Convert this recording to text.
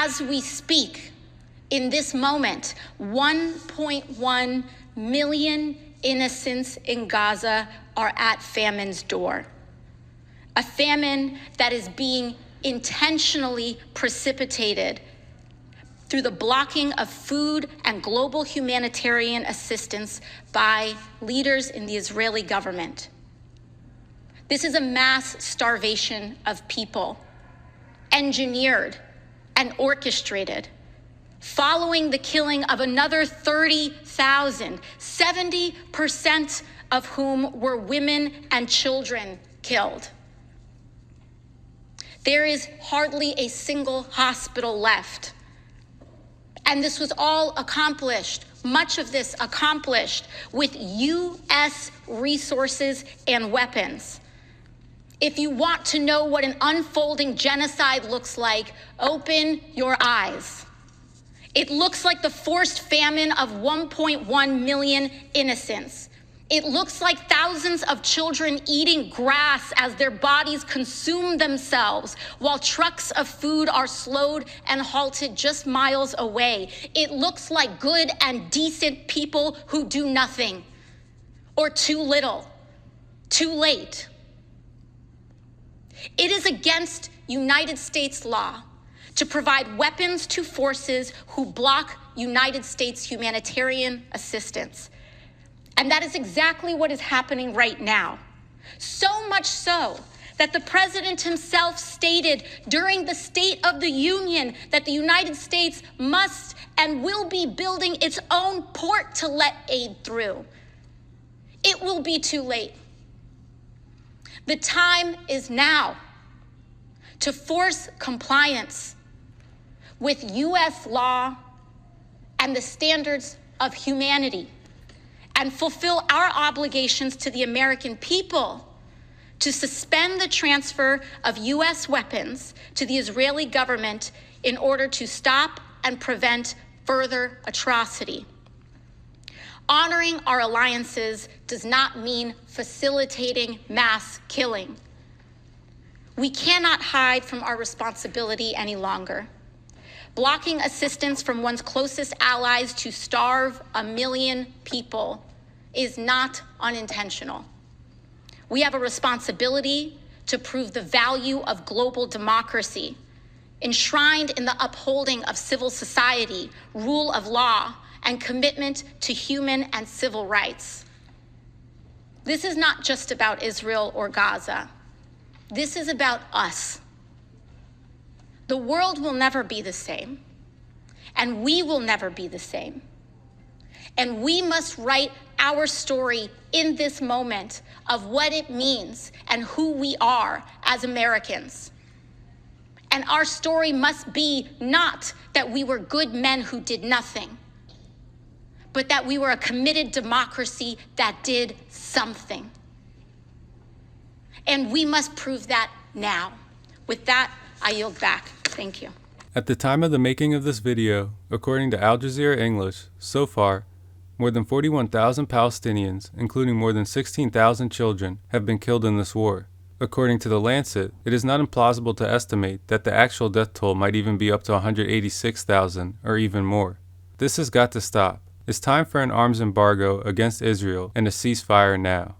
As we speak, in this moment, 1.1 million innocents in Gaza are at famine's door. A famine that is being intentionally precipitated through the blocking of food and global humanitarian assistance by leaders in the Israeli government. This is a mass starvation of people, engineered and orchestrated, following the killing of another 30,000, 70% of whom were women and children killed. There is hardly a single hospital left. And this was all accomplished, much of this accomplished with U.S. resources and weapons. If you want to know what an unfolding genocide looks like, open your eyes. It looks like the forced famine of 1.1 million innocents. It looks like thousands of children eating grass as their bodies consume themselves while trucks of food are slowed and halted just miles away. It looks like good and decent people who do nothing, or too little, too late. It is against United States law to provide weapons to forces who block United States humanitarian assistance. And that is exactly what is happening right now. So much so that the president himself stated during the State of the Union that the United States must and will be building its own port to let aid through. It will be too late. The time is now to force compliance with U.S. law and the standards of humanity, and fulfill our obligations to the American people to suspend the transfer of U.S. weapons to the Israeli government in order to stop and prevent further atrocity. Honoring our alliances does not mean facilitating mass killing. We cannot hide from our responsibility any longer. Blocking assistance from one's closest allies to starve 1 million people is not unintentional. We have a responsibility to prove the value of global democracy, enshrined in the upholding of civil society, rule of law, and commitment to human and civil rights. This is not just about Israel or Gaza. This is about us. The world will never be the same, and we will never be the same. And we must write our story in this moment of what it means and who we are as Americans. And our story must be not that we were good men who did nothing, but that we were a committed democracy that did something. And we must prove that now. With that, I yield back. Thank you. At the time of the making of this video, according to Al Jazeera English, so far, more than 41,000 Palestinians, including more than 16,000 children, have been killed in this war. According to The Lancet, it is not implausible to estimate that the actual death toll might even be up to 186,000 or even more. This has got to stop. It's time for an arms embargo against Israel and a ceasefire now.